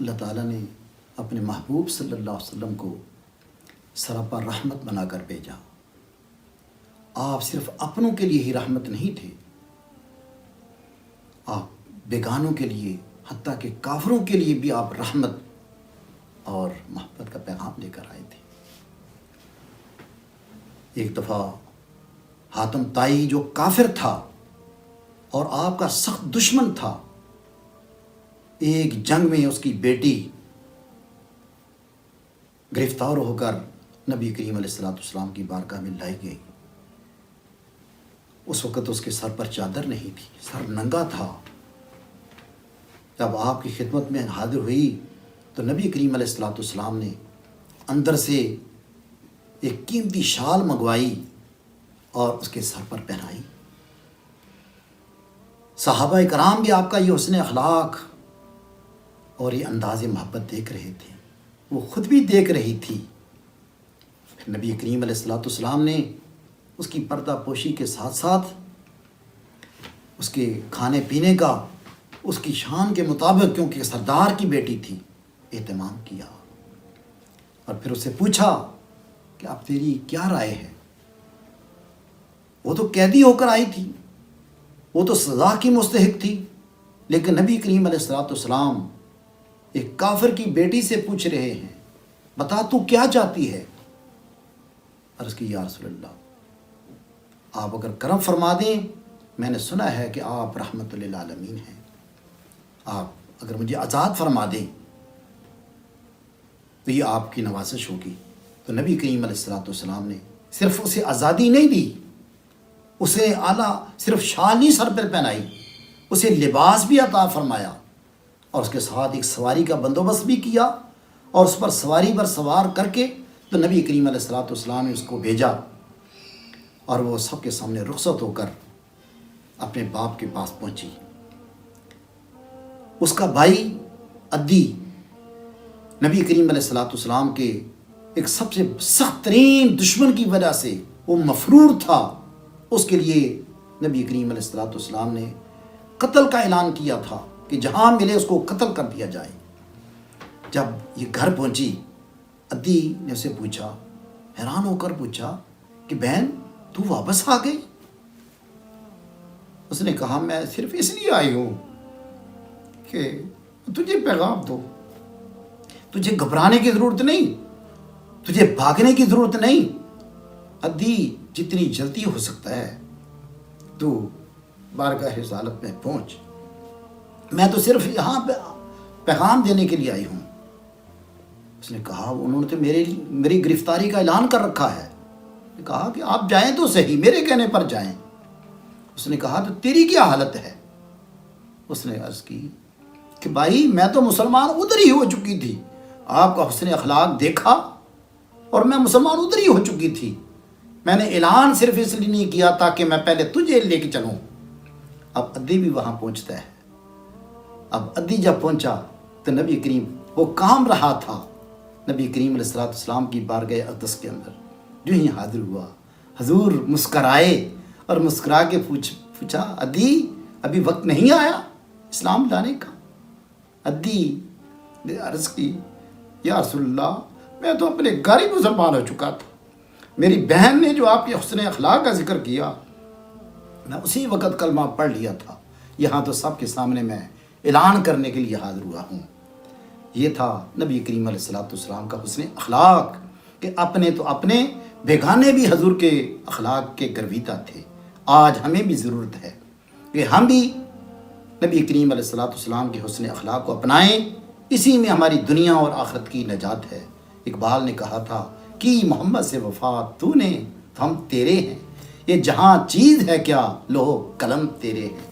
اللہ تعالیٰ نے اپنے محبوب صلی اللہ علیہ وسلم کو سراپا رحمت بنا کر بھیجا۔ آپ صرف اپنوں کے لیے ہی رحمت نہیں تھے، آپ بیگانوں کے لیے، حتیٰ کہ کافروں کے لیے بھی آپ رحمت اور محبت کا پیغام لے کر آئے تھے۔ ایک دفعہ حاتم طائی جو کافر تھا اور آپ کا سخت دشمن تھا، ایک جنگ میں اس کی بیٹی گرفتار ہو کر نبی کریم علیہ السلام کی بارگاہ میں لائی گئی۔ اس وقت اس کے سر پر چادر نہیں تھی، سر ننگا تھا۔ جب آپ کی خدمت میں حاضر ہوئی تو نبی کریم علیہ السلام نے اندر سے ایک قیمتی شال منگوائی اور اس کے سر پر پہنائی۔ صحابہ کرام بھی آپ کا یہ حسن اخلاق اور یہ انداز محبت دیکھ رہے تھے، وہ خود بھی دیکھ رہی تھی۔ پھر نبی کریم علیہ السلام نے اس کی پردہ پوشی کے ساتھ ساتھ اس کے کھانے پینے کا اس کی شان کے مطابق، کیونکہ سردار کی بیٹی تھی، اہتمام کیا۔ اور پھر اسے پوچھا کہ اب تیری کیا رائے ہے؟ وہ تو قیدی ہو کر آئی تھی، وہ تو سزا کی مستحق تھی، لیکن نبی کریم علیہ السلام ایک کافر کی بیٹی سے پوچھ رہے ہیں، بتا تو کیا چاہتی ہے؟ عرض کی یا رسول اللہ، آپ اگر کرم فرما دیں، میں نے سنا ہے کہ آپ رحمت للعالمین ہیں، آپ اگر مجھے آزاد فرما دیں تو یہ آپ کی نوازش ہوگی۔ تو نبی کریم علیہ السلام نے صرف اسے آزادی نہیں دی، اسے اعلیٰ صرف شال نہیں سر پر پہنائی، اسے لباس بھی عطا فرمایا اور اس کے ساتھ ایک سواری کا بندوبست بھی کیا، اور اس پر سواری پر سوار کر کے تو نبی کریم علیہ السلام نے اس کو بھیجا، اور وہ سب کے سامنے رخصت ہو کر اپنے باپ کے پاس پہنچی۔ اس کا بھائی عدی نبی کریم علیہ السلام کے ایک سب سے سخت ترین دشمن کی وجہ سے وہ مفرور تھا، اس کے لیے نبی کریم علیہ السلام نے قتل کا اعلان کیا تھا کہ جہاں ملے اس کو قتل کر دیا جائے۔ جب یہ گھر پہنچی، عدی نے اسے پوچھا، حیران ہو کر پوچھا کہ بہن تو واپس آ گئی؟ اس نے کہا میں صرف اس لیے آئی ہوں کہ تجھے پیغام دو، تجھے گھبرانے کی ضرورت نہیں، تجھے بھاگنے کی ضرورت نہیں، عدی جتنی جلدی ہو سکتا ہے تو بارگاہ رسالت میں پہنچ، میں تو صرف یہاں پہ پیغام دینے کے لیے آئی ہوں۔ اس نے کہا انہوں نے تو میری گرفتاری کا اعلان کر رکھا ہے۔ کہا کہ آپ جائیں تو صحیح، میرے کہنے پر جائیں۔ اس نے کہا تو تیری کیا حالت ہے؟ اس نے عرض کی کہ بھائی میں تو مسلمان ادھر ہی ہو چکی تھی، آپ کا حسن اخلاق دیکھا اور میں مسلمان ادھر ہی ہو چکی تھی، میں نے اعلان صرف اس لیے نہیں کیا تاکہ میں پہلے تجھے لے کے چلوں۔ اب عدی بھی وہاں پہنچتا ہے۔ اب عدی جب پہنچا تو نبی کریم وہ کام رہا تھا، نبی کریم علیہ السلام کی بارگاہ اقدس کے اندر جو ہی حاضر ہوا، حضور مسکرائے اور مسکرا کے پوچھا عدی ابھی وقت نہیں آیا اسلام لانے کا؟ عدی نے عرض کی یا رسول اللہ میں تو اپنے گھر ہی مسلمان ہو چکا تھا، میری بہن نے جو آپ کے حسن اخلاق کا ذکر کیا میں اسی وقت کلمہ پڑھ لیا تھا، یہاں تو سب کے سامنے میں اعلان کرنے کے لیے حاضر ہوا ہوں۔ یہ تھا نبی کریم علیہ السلام کا حسن اخلاق کہ اپنے تو اپنے، بیگانے بھی حضور کے اخلاق کے گرویدہ تھے۔ آج ہمیں بھی ضرورت ہے کہ ہم بھی نبی کریم علیہ السلام کے حسن اخلاق کو اپنائیں، اسی میں ہماری دنیا اور آخرت کی نجات ہے۔ اقبال نے کہا تھا کہ محمد سے وفا تو نے، ہم تیرے ہیں، یہ جہاں چیز ہے کیا لوہ قلم تیرے ہیں۔